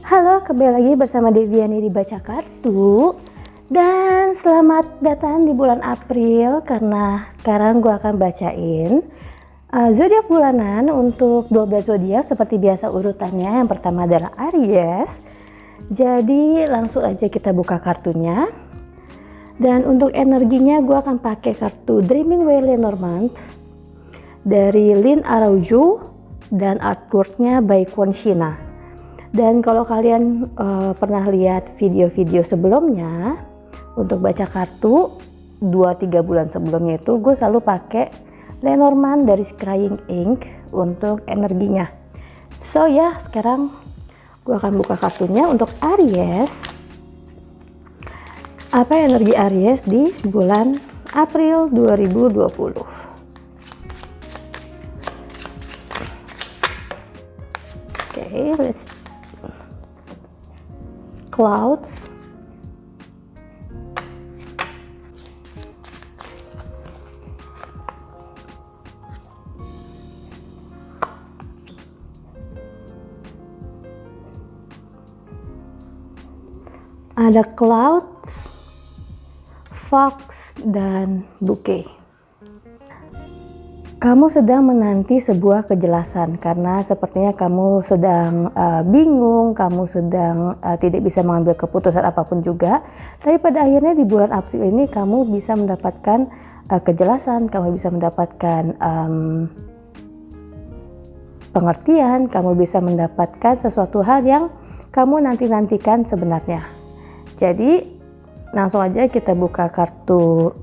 Halo, kembali lagi bersama Deviani di Baca Kartu. Dan selamat datang di bulan April, karena sekarang gue akan bacain zodiak bulanan untuk 12 zodiak seperti biasa urutannya. Yang pertama adalah Aries. Jadi langsung aja kita buka kartunya. Dan untuk energinya gue akan pakai kartu Dreaming Way Lenormand dari Lynn Araujo dan artworknya by Kwon Shina. Dan kalau kalian pernah lihat video-video sebelumnya untuk baca kartu 2-3 bulan sebelumnya itu gue selalu pakai Lenormand dari Scrying Ink untuk energinya. So ya, sekarang gue akan buka kartunya untuk Aries. Apa energi Aries di bulan April 2020? Okay, let's clouds, ada cloud, fox, dan bouquet. Kamu sedang menanti sebuah kejelasan karena sepertinya kamu sedang bingung, kamu sedang tidak bisa mengambil keputusan apapun juga. Tapi pada akhirnya di bulan April ini kamu bisa mendapatkan kejelasan, kamu bisa mendapatkan pengertian, kamu bisa mendapatkan sesuatu hal yang kamu nanti-nantikan sebenarnya. Jadi langsung aja kita buka kartu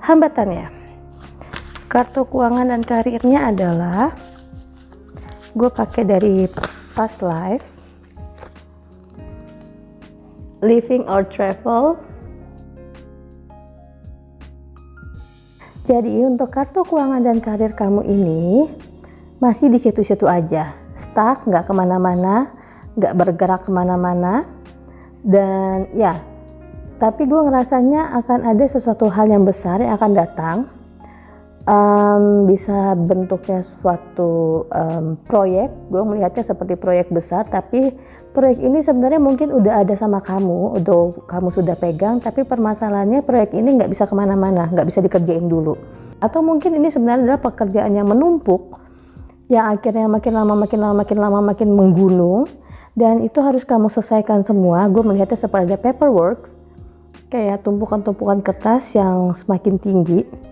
hambatannya. Kartu keuangan dan karirnya adalah, gue pakai dari Past Life, Living or Travel. Jadi untuk kartu keuangan dan karir kamu ini masih di situ-situ aja, stuck, nggak kemana-mana, nggak bergerak kemana-mana. Dan ya, tapi gue ngerasanya akan ada sesuatu hal yang besar yang akan datang. Bisa bentuknya suatu proyek. Gue melihatnya seperti proyek besar, tapi proyek ini sebenarnya mungkin udah ada sama kamu, udah kamu sudah pegang, tapi permasalahannya proyek ini nggak bisa kemana-mana, nggak bisa dikerjain dulu. Atau mungkin ini sebenarnya adalah pekerjaan yang menumpuk, yang akhirnya makin lama makin menggunung, dan itu harus kamu selesaikan semua. Gue melihatnya seperti ada paperwork, kayak tumpukan-tumpukan kertas yang semakin tinggi,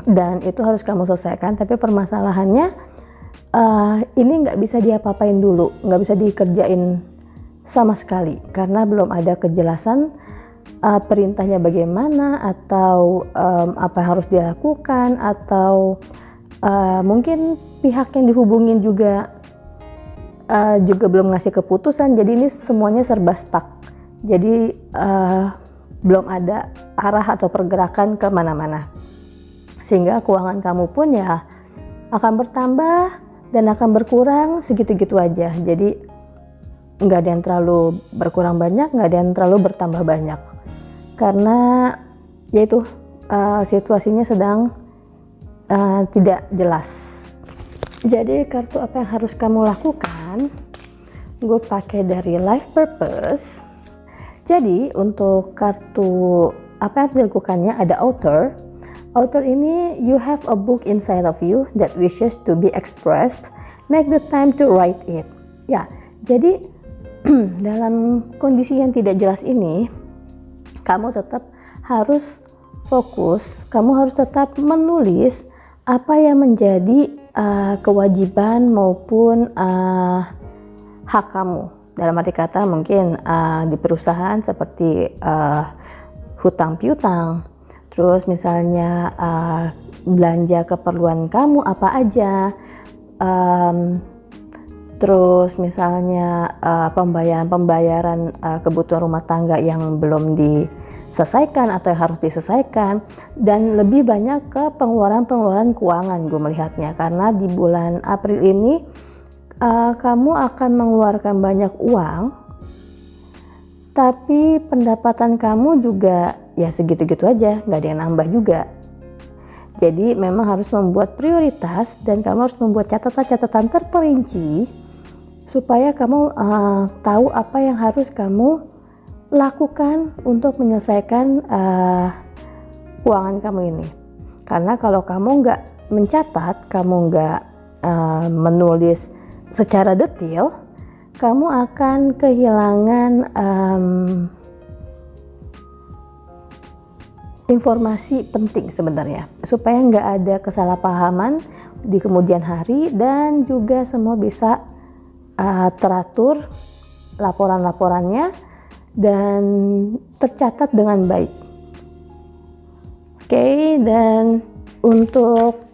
dan itu harus kamu selesaikan. Tapi permasalahannya ini nggak bisa diapa-apain dulu, nggak bisa dikerjain sama sekali karena belum ada kejelasan perintahnya bagaimana, atau apa yang harus dilakukan, atau mungkin pihak yang dihubungin juga belum ngasih keputusan. Jadi ini semuanya serba stuck, jadi belum ada arah atau pergerakan ke mana-mana, sehingga keuangan kamu pun ya akan bertambah dan akan berkurang segitu-gitu aja. Jadi nggak ada yang terlalu berkurang banyak, nggak ada yang terlalu bertambah banyak, karena yaitu situasinya sedang tidak jelas. Jadi kartu apa yang harus kamu lakukan, gue pakai dari Life Purpose. Jadi untuk kartu apa yang harus dilakukannya ada Author. Author ini, you have a book inside of you that wishes to be expressed. Make the time to write it. Ya, jadi dalam kondisi yang tidak jelas ini, kamu tetap harus fokus. Kamu harus tetap menulis apa yang menjadi kewajiban maupun hak kamu. Dalam arti kata mungkin di perusahaan seperti hutang piutang. Terus misalnya belanja keperluan kamu apa aja, terus misalnya pembayaran kebutuhan rumah tangga yang belum diselesaikan atau yang harus diselesaikan, dan lebih banyak ke pengeluaran keuangan gue melihatnya, karena di bulan April ini kamu akan mengeluarkan banyak uang, tapi pendapatan kamu juga ya segitu-gitu aja, nggak ada yang nambah juga. Jadi memang harus membuat prioritas dan kamu harus membuat catatan-catatan terperinci supaya kamu tahu apa yang harus kamu lakukan untuk menyelesaikan keuangan kamu ini. Karena kalau kamu nggak mencatat, kamu nggak menulis secara detail, kamu akan kehilangan informasi penting sebenarnya, supaya nggak ada kesalahpahaman di kemudian hari dan juga semua bisa teratur laporan-laporannya dan tercatat dengan baik. Oke, dan untuk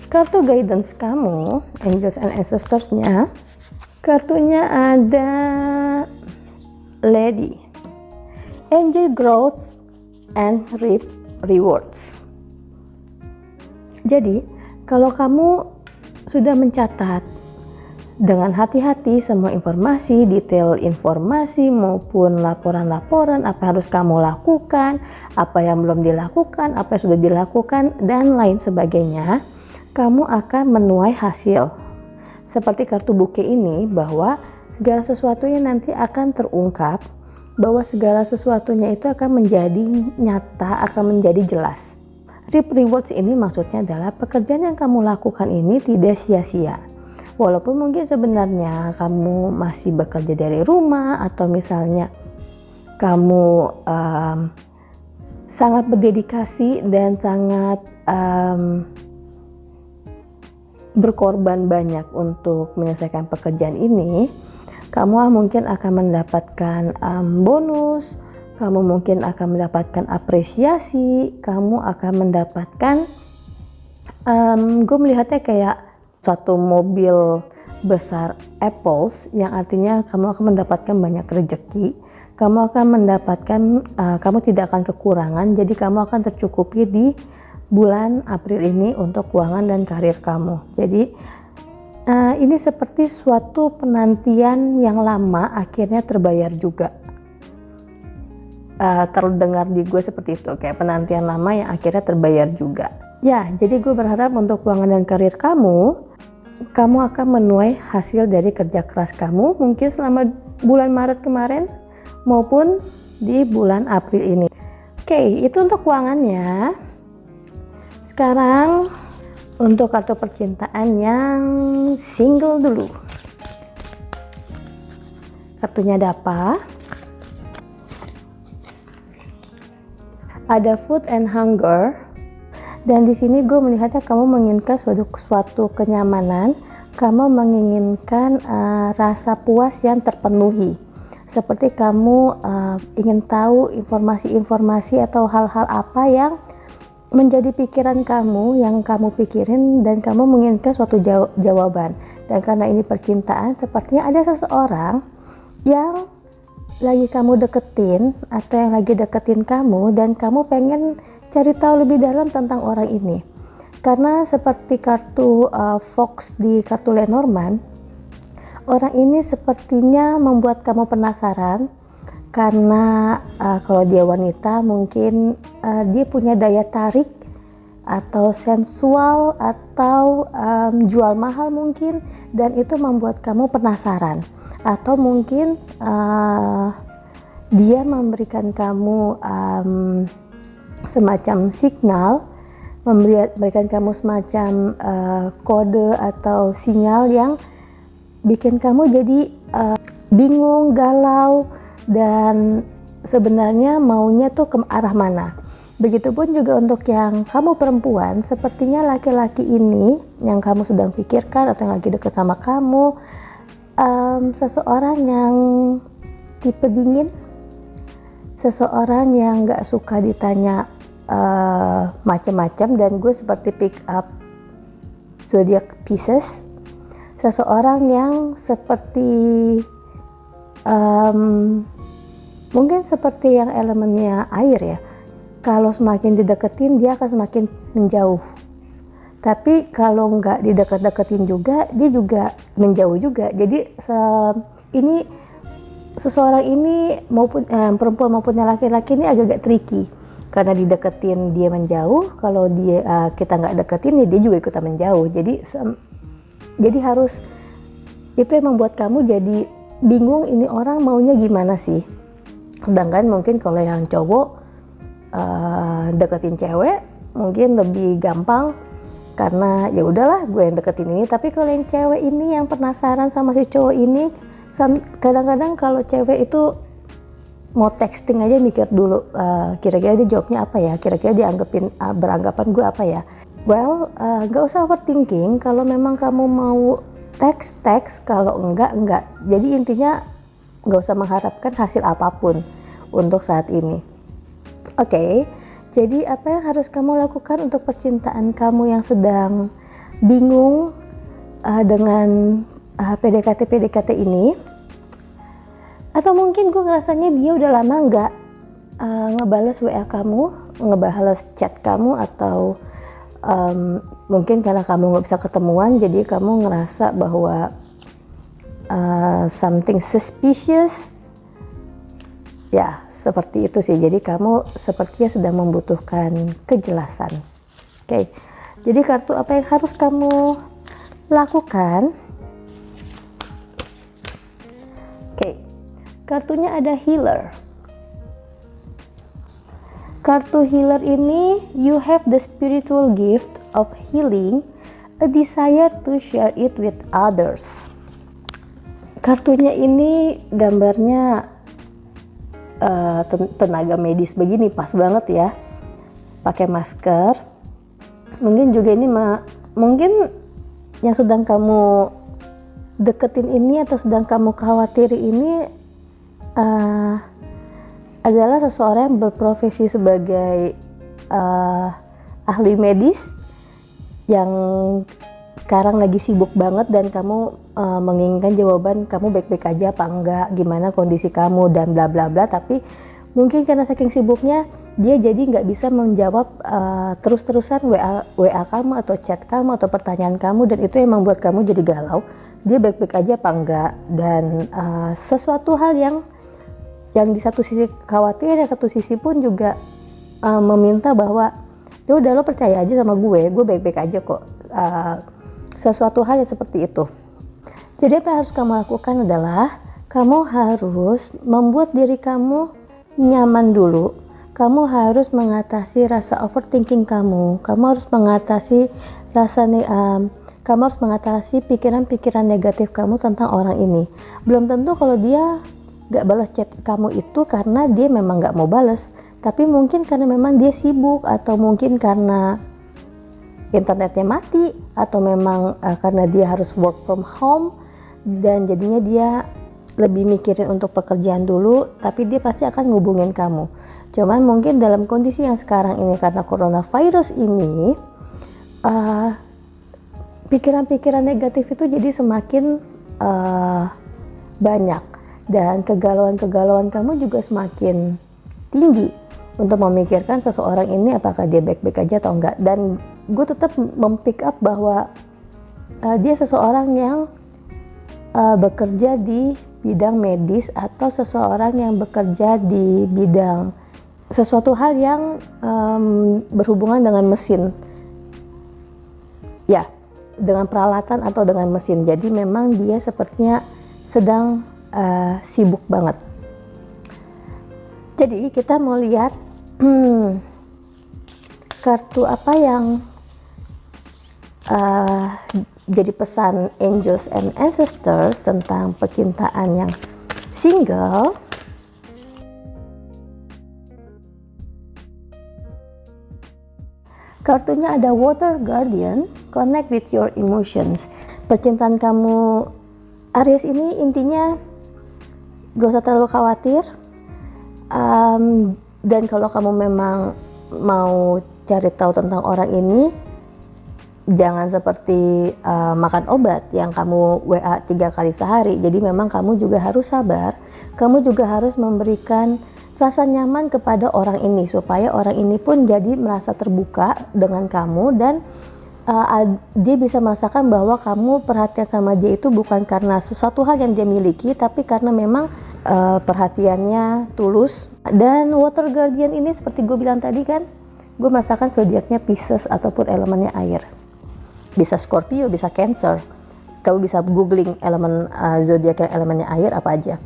kartu guidance kamu, angels and ancestors-nya, kartunya ada Lady, enjoy growth and reap rewards. Jadi, kalau kamu sudah mencatat dengan hati-hati semua informasi, detail informasi maupun laporan-laporan apa harus kamu lakukan, apa yang belum dilakukan, apa yang sudah dilakukan, dan lain sebagainya, kamu akan menuai hasil. Seperti kartu bukit ini, bahwa segala sesuatunya nanti akan terungkap, bahwa segala sesuatunya itu akan menjadi nyata, akan menjadi jelas. Reap rewards ini maksudnya adalah pekerjaan yang kamu lakukan ini tidak sia-sia. Walaupun mungkin sebenarnya kamu masih bekerja dari rumah, atau misalnya kamu sangat berdedikasi dan sangat berkorban banyak untuk menyelesaikan pekerjaan ini, kamu mungkin akan mendapatkan bonus, kamu mungkin akan mendapatkan apresiasi, kamu akan mendapatkan, gue melihatnya kayak satu mobil besar apples, yang artinya kamu akan mendapatkan banyak rezeki, kamu akan mendapatkan, kamu tidak akan kekurangan, jadi kamu akan tercukupi di bulan April ini untuk keuangan dan karir kamu. Jadi ini seperti suatu penantian yang lama akhirnya terbayar juga. Terdengar di gue seperti itu, kayak penantian lama yang akhirnya terbayar juga. Ya, jadi gue berharap untuk keuangan dan karir kamu akan menuai hasil dari kerja keras kamu, mungkin selama bulan Maret kemarin maupun di bulan April ini. Oke, itu untuk keuangannya. Sekarang untuk kartu percintaan yang single dulu. Kartunya ada apa? Ada food and hunger. Dan di sini gue melihatnya kamu menginginkan suatu kenyamanan, kamu menginginkan rasa puas yang terpenuhi. Seperti kamu ingin tahu informasi-informasi atau hal-hal apa yang menjadi pikiran kamu, yang kamu pikirin, dan kamu menginginkan suatu jawaban. Dan karena ini percintaan, sepertinya ada seseorang yang lagi kamu deketin atau yang lagi deketin kamu, dan kamu pengen cari tahu lebih dalam tentang orang ini. Karena seperti kartu Fox di kartu Lenormand, orang ini sepertinya membuat kamu penasaran. Karena kalau dia wanita, mungkin dia punya daya tarik atau sensual atau jual mahal mungkin, dan itu membuat kamu penasaran. Atau mungkin dia memberikan kamu semacam signal, memberikan kamu semacam kode atau sinyal yang bikin kamu jadi bingung, galau, dan sebenarnya maunya tuh ke arah mana. Begitupun juga untuk yang kamu perempuan, sepertinya laki-laki ini yang kamu sedang pikirkan atau yang lagi dekat sama kamu, seseorang yang tipe dingin, seseorang yang gak suka ditanya macam-macam, dan gue seperti pick up zodiac Pisces, seseorang yang seperti mungkin seperti yang elemennya air ya, kalau semakin dideketin dia akan semakin menjauh, tapi kalau nggak dideketin juga dia juga menjauh juga. Jadi ini seseorang ini maupun perempuan maupun laki-laki ini agak-agak tricky, karena dideketin dia menjauh, kalau kita nggak deketin ya dia juga ikutan menjauh. Jadi harus itu emang buat kamu jadi bingung ini orang maunya gimana sih. Sedangkan mungkin kalau yang cowok deketin cewek mungkin lebih gampang karena ya udahlah gue yang deketin ini. Tapi kalau yang cewek ini yang penasaran sama si cowok ini, kadang-kadang kalau cewek itu mau texting aja mikir dulu, kira-kira dia jawabnya apa ya, kira-kira dia beranggapan gue apa ya. Well, gak usah overthinking. Kalau memang kamu mau teks, kalau enggak. Jadi intinya gak usah mengharapkan hasil apapun untuk saat ini. Oke, jadi apa yang harus kamu lakukan untuk percintaan kamu yang sedang bingung dengan PDKT ini? Atau mungkin gue ngerasanya dia udah lama nggak ngebales WA kamu, ngebales chat kamu, atau mungkin karena kamu nggak bisa ketemuan, jadi kamu ngerasa bahwa something suspicious. Ya, seperti itu sih. Jadi kamu sepertinya sedang membutuhkan kejelasan. Oke, jadi kartu apa yang harus kamu lakukan? Oke, kartunya ada healer. Kartu healer ini, you have the spiritual gift of healing, a desire to share it with others. Kartunya ini gambarnya tenaga medis begini, pas banget ya, pakai masker. Mungkin juga ini mungkin yang sedang kamu deketin ini atau sedang kamu khawatiri ini adalah seseorang yang berprofesi sebagai ahli medis yang sekarang lagi sibuk banget, dan kamu menginginkan jawaban kamu baik-baik aja apa enggak, gimana kondisi kamu dan bla bla bla. Tapi mungkin karena saking sibuknya dia jadi nggak bisa menjawab terus-terusan WA kamu atau chat kamu atau pertanyaan kamu, dan itu yang membuat kamu jadi galau, dia baik-baik aja apa enggak. Dan sesuatu hal yang di satu sisi khawatir, yang satu sisi pun juga meminta bahwa ya udah lo percaya aja sama gue baik-baik aja kok. Sesuatu hal yang seperti itu. Jadi apa yang harus kamu lakukan adalah kamu harus membuat diri kamu nyaman dulu. Kamu harus mengatasi rasa overthinking kamu. Kamu harus mengatasi kamu harus mengatasi pikiran-pikiran negatif kamu tentang orang ini. Belum tentu kalau dia gak balas chat kamu itu karena dia memang gak mau balas, tapi mungkin karena memang dia sibuk, atau mungkin karena internetnya mati, atau memang karena dia harus work from home dan jadinya dia lebih mikirin untuk pekerjaan dulu, tapi dia pasti akan ngubungin kamu. Cuman mungkin dalam kondisi yang sekarang ini karena coronavirus ini, pikiran-pikiran negatif itu jadi semakin banyak, dan kegalauan-kegalauan kamu juga semakin tinggi untuk memikirkan seseorang ini apakah dia baik-baik aja atau enggak. Dan gue tetap mempick up bahwa dia seseorang yang bekerja di bidang medis, atau seseorang yang bekerja di bidang sesuatu hal yang berhubungan dengan mesin, ya, dengan peralatan atau dengan mesin. Jadi memang dia sepertinya sedang sibuk banget. Jadi kita mau lihat kartu apa yang jadi pesan angels and ancestors tentang percintaan yang single. Kartunya ada Water Guardian, connect with your emotions. Percintaan kamu Aries ini intinya gak usah terlalu khawatir, dan kalau kamu memang mau cari tahu tentang orang ini, jangan seperti makan obat yang kamu WA 3 kali sehari. Jadi memang kamu juga harus sabar, kamu juga harus memberikan rasa nyaman kepada orang ini, supaya orang ini pun jadi merasa terbuka dengan kamu, dan dia bisa merasakan bahwa kamu perhatian sama dia itu bukan karena sesuatu hal yang dia miliki, tapi karena memang perhatiannya tulus. Dan Water Guardian ini seperti gue bilang tadi kan, gue merasakan zodiaknya Pisces ataupun elemennya air. Bisa Scorpio, bisa Cancer. Kamu bisa googling elemen zodiak yang elemennya air apa aja.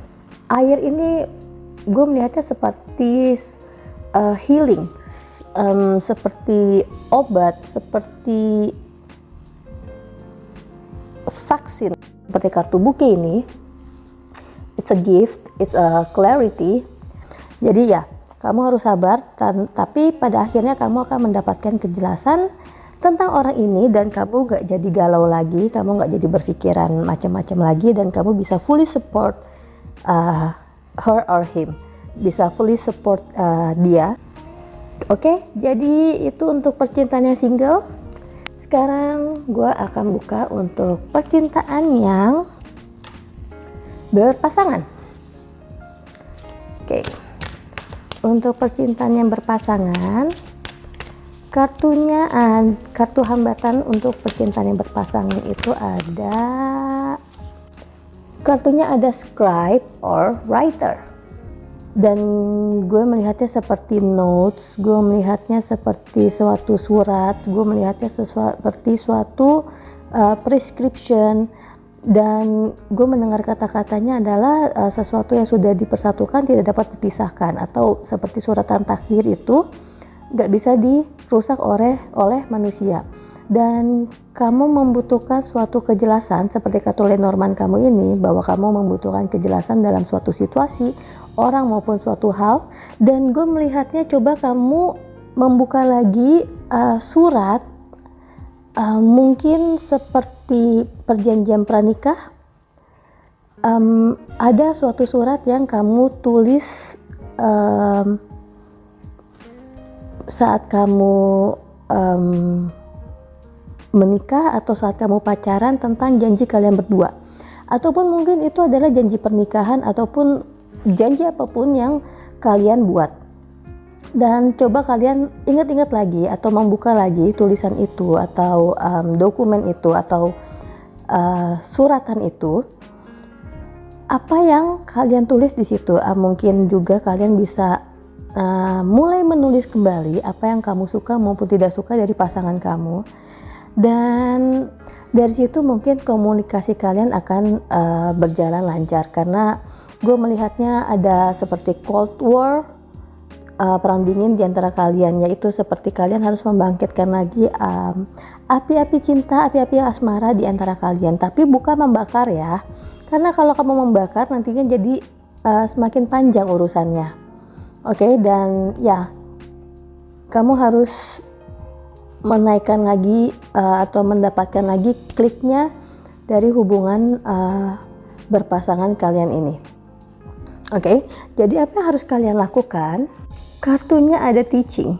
Air ini gue melihatnya seperti healing, seperti obat, seperti vaksin. Seperti kartu bouquet ini, it's a gift, it's a clarity. Jadi ya, kamu harus sabar, tapi pada akhirnya kamu akan mendapatkan kejelasan tentang orang ini, dan kamu gak jadi galau lagi, kamu gak jadi berpikiran macam-macam lagi, dan kamu bisa fully support her or him, bisa fully support dia. Oke, jadi itu untuk percintaan yang single. Sekarang gue akan buka untuk percintaan yang berpasangan. Oke, untuk percintaan yang berpasangan, kartu hambatan untuk percintaan yang berpasangan itu ada, kartunya ada scribe or writer, dan gue melihatnya seperti notes, gue melihatnya seperti suatu surat, gue melihatnya seperti suatu prescription, dan gue mendengar kata-katanya adalah sesuatu yang sudah dipersatukan tidak dapat dipisahkan, atau seperti suratan takdir itu gak bisa dirusak oleh manusia. Dan kamu membutuhkan suatu kejelasan seperti kartu Lenormand kamu ini, bahwa kamu membutuhkan kejelasan dalam suatu situasi, orang maupun suatu hal. Dan gue melihatnya coba kamu membuka lagi surat, mungkin seperti perjanjian pranikah. Ada suatu surat yang kamu tulis saat kamu menikah atau saat kamu pacaran, tentang janji kalian berdua, ataupun mungkin itu adalah janji pernikahan ataupun janji apapun yang kalian buat. Dan coba kalian ingat-ingat lagi atau membuka lagi tulisan itu atau dokumen itu atau suratan itu, apa yang kalian tulis di situ. Mungkin juga kalian bisa mulai menulis kembali apa yang kamu suka maupun tidak suka dari pasangan kamu, dan dari situ mungkin komunikasi kalian akan berjalan lancar, karena gue melihatnya ada seperti cold war, perang dingin di antara kalian, yaitu seperti kalian harus membangkitkan lagi api-api cinta, api-api asmara di antara kalian, tapi bukan membakar ya, karena kalau kamu membakar nantinya jadi semakin panjang urusannya. Oke, dan ya, kamu harus menaikkan lagi atau mendapatkan lagi kliknya dari hubungan berpasangan kalian ini. Oke, jadi apa yang harus kalian lakukan? Kartunya ada teaching.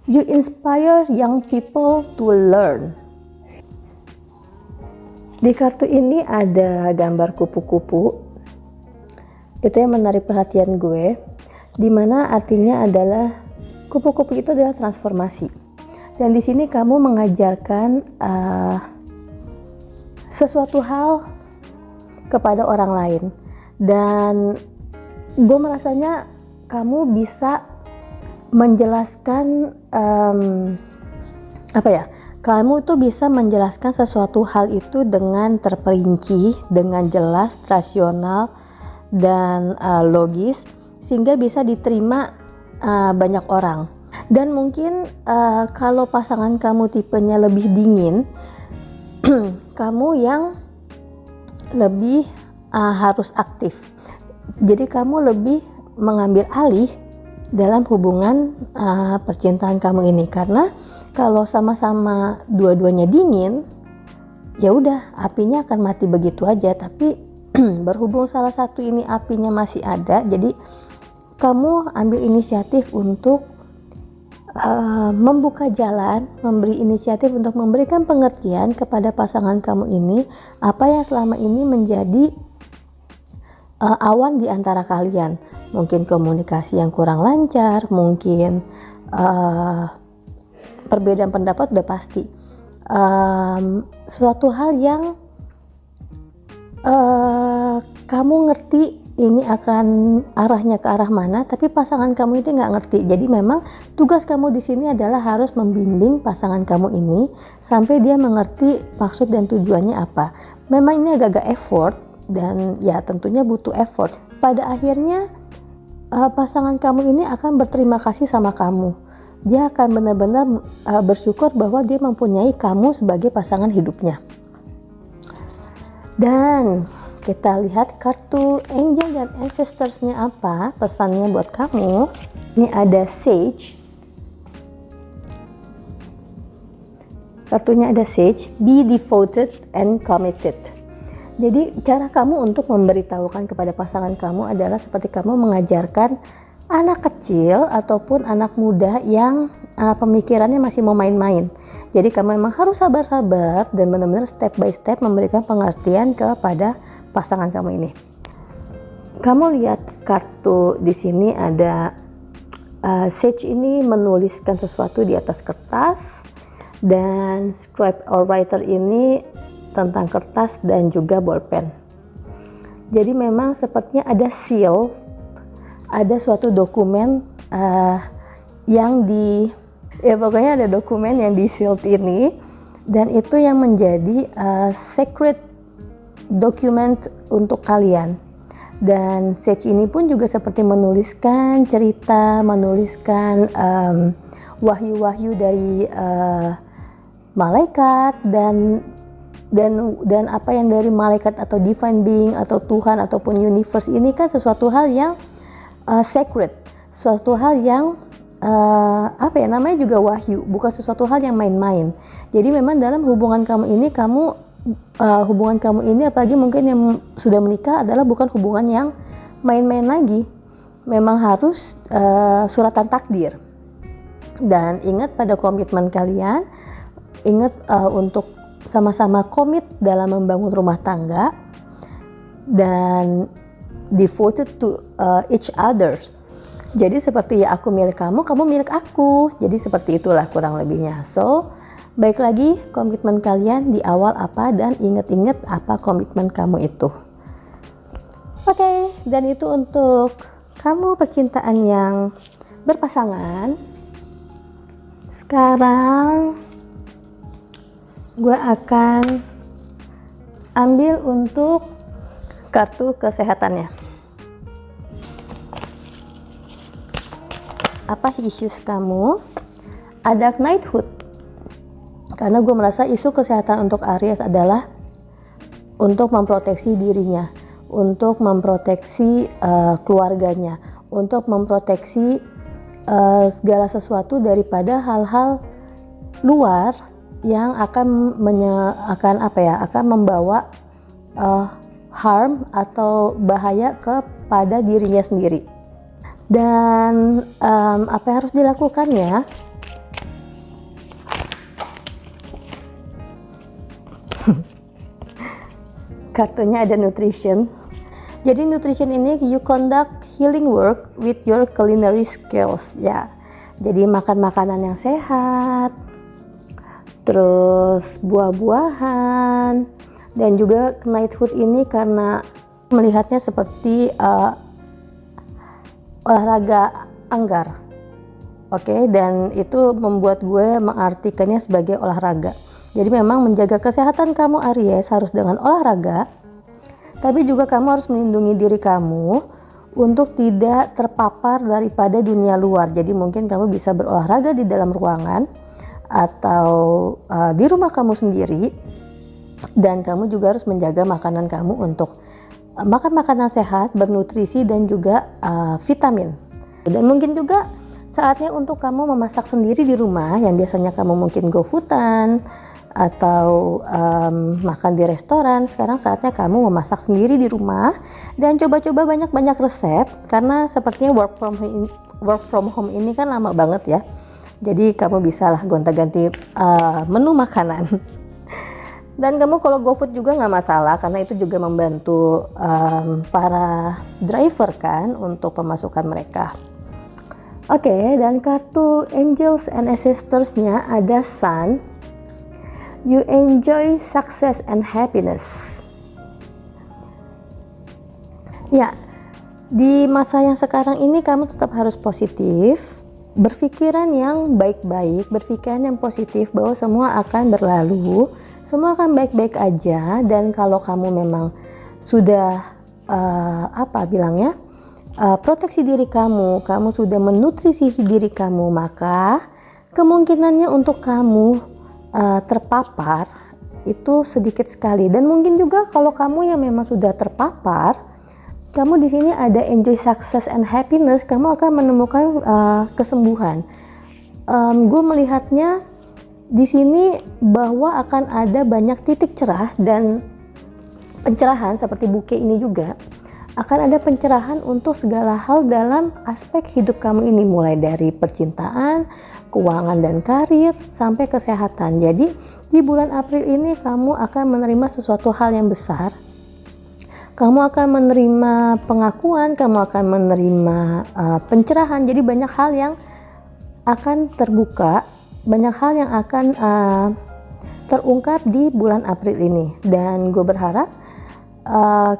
You inspire young people to learn. Di kartu ini ada gambar kupu-kupu. Itu yang menarik perhatian gue, dimana artinya adalah kupu-kupu itu adalah transformasi. Dan di sini kamu mengajarkan sesuatu hal kepada orang lain, dan gue merasanya kamu bisa menjelaskan kamu tuh bisa menjelaskan sesuatu hal itu dengan terperinci, dengan jelas, rasional, dan logis, sehingga bisa diterima banyak orang. Dan mungkin kalau pasangan kamu tipenya lebih dingin, kamu yang lebih harus aktif. Jadi kamu lebih mengambil alih dalam hubungan percintaan kamu ini, karena kalau sama-sama dua-duanya dingin, ya udah apinya akan mati begitu aja. Tapi berhubung salah satu ini apinya masih ada, jadi kamu ambil inisiatif untuk membuka jalan, memberi inisiatif untuk memberikan pengertian kepada pasangan kamu ini apa yang selama ini menjadi awan di antara kalian. Mungkin komunikasi yang kurang lancar, mungkin perbedaan pendapat udah pasti, suatu hal yang kamu ngerti ini akan arahnya ke arah mana, tapi pasangan kamu itu nggak ngerti. Jadi memang tugas kamu di sini adalah harus membimbing pasangan kamu ini sampai dia mengerti maksud dan tujuannya apa. Memang ini agak-agak effort dan ya tentunya butuh effort. Pada akhirnya pasangan kamu ini akan berterima kasih sama kamu. Dia akan benar-benar bersyukur bahwa dia mempunyai kamu sebagai pasangan hidupnya. Dan kita lihat kartu angel dan ancestors-nya apa, pesannya buat kamu. Ini ada Sage. Kartunya ada Sage, be devoted and committed. Jadi cara kamu untuk memberitahukan kepada pasangan kamu adalah seperti kamu mengajarkan anak kecil ataupun anak muda yang pemikirannya masih mau main-main. Jadi kamu memang harus sabar-sabar dan benar-benar step by step memberikan pengertian kepada pasangan kamu ini. Kamu lihat kartu di sini ada Sage ini menuliskan sesuatu di atas kertas, dan scribe or writer ini tentang kertas dan juga bolpen. Jadi memang sepertinya ada seal, ada suatu dokumen pokoknya ada dokumen yang di sealed ini, dan itu yang menjadi secret document untuk kalian. Dan Sage ini pun juga seperti menuliskan cerita, menuliskan wahyu-wahyu dari malaikat dan apa yang dari malaikat atau divine being atau Tuhan ataupun universe ini kan sesuatu hal yang sacred, suatu hal yang namanya juga wahyu, bukan sesuatu hal yang main-main. Jadi memang dalam hubungan kamu ini apalagi mungkin yang sudah menikah adalah bukan hubungan yang main-main lagi. Memang harus suratan takdir. Dan ingat pada komitmen kalian, ingat untuk sama-sama komit dalam membangun rumah tangga dan devoted to each other. Jadi seperti ya aku milik kamu, kamu milik aku. Jadi seperti itulah kurang lebihnya. So, baik lagi komitmen kalian di awal apa dan ingat-ingat apa komitmen kamu itu. Oke, dan itu untuk kamu percintaan yang berpasangan. Sekarang gue akan ambil untuk kartu kesehatannya. Apa issues kamu? Ada knighthood. Karena gue merasa isu kesehatan untuk Aries adalah untuk memproteksi dirinya, untuk memproteksi keluarganya, untuk memproteksi segala sesuatu daripada hal-hal luar yang akan membawa harm atau bahaya kepada dirinya sendiri. Dan apa yang harus dilakukan ya? Kartunya ada nutrition. Jadi nutrition ini you conduct healing work with your culinary skills ya. Jadi makan makanan yang sehat, terus buah-buahan, dan juga knighthood ini karena melihatnya seperti olahraga anggar. Oke, dan itu membuat gue mengartikannya sebagai olahraga. Jadi memang menjaga kesehatan kamu Aries harus dengan olahraga, tapi juga kamu harus melindungi diri kamu untuk tidak terpapar daripada dunia luar. Jadi mungkin kamu bisa berolahraga di dalam ruangan atau di rumah kamu sendiri, dan kamu juga harus menjaga makanan kamu untuk makan makanan sehat, bernutrisi, dan juga vitamin. Dan mungkin juga saatnya untuk kamu memasak sendiri di rumah, yang biasanya kamu mungkin GoFoodan atau makan di restoran. Sekarang saatnya kamu memasak sendiri di rumah dan coba-coba banyak-banyak resep, karena sepertinya work from home ini kan lama banget ya. Jadi kamu bisa lah gonta-ganti menu makanan. Dan kamu kalau GoFood juga nggak masalah, karena itu juga membantu para driver kan untuk pemasukan mereka. Oke, dan kartu Angels and Ancestors-nya ada Sun. You enjoy success and happiness. Ya, Di masa yang sekarang ini kamu tetap harus positif, berpikiran yang baik-baik, berpikiran yang positif bahwa semua akan berlalu, semua akan baik-baik aja. Dan kalau kamu memang sudah proteksi diri kamu sudah menutrisi diri kamu, maka kemungkinannya untuk kamu terpapar itu sedikit sekali. Dan mungkin juga kalau kamu yang memang sudah terpapar, kamu di sini ada enjoy success and happiness, kamu akan menemukan kesembuhan. Gue melihatnya di sini bahwa akan ada banyak titik cerah dan pencerahan seperti buke ini juga. Akan ada pencerahan untuk segala hal dalam aspek hidup kamu ini, mulai dari percintaan, keuangan dan karir, sampai kesehatan. Jadi di bulan April ini kamu akan menerima sesuatu hal yang besar. Kamu akan menerima pengakuan, kamu akan menerima pencerahan. Jadi banyak hal yang akan terbuka, banyak hal yang akan terungkap di bulan April ini. Dan gue berharap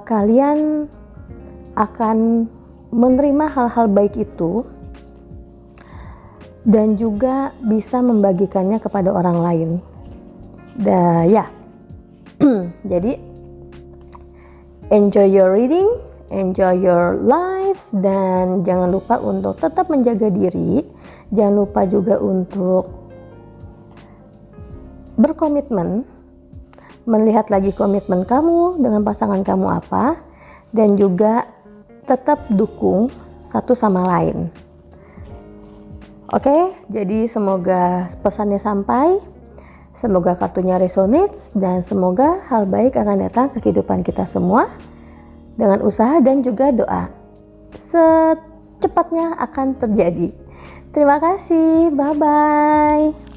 kalian akan menerima hal-hal baik itu dan juga bisa membagikannya kepada orang lain. Jadi enjoy your reading, enjoy your life, dan jangan lupa untuk tetap menjaga diri. Jangan lupa juga untuk berkomitmen, melihat lagi komitmen kamu dengan pasangan kamu apa, dan juga tetap dukung satu sama lain. Oke, jadi semoga pesannya sampai, semoga kartunya resonates, dan semoga hal baik akan datang ke kehidupan kita semua dengan usaha dan juga doa. Secepatnya akan terjadi. Terima kasih, bye-bye.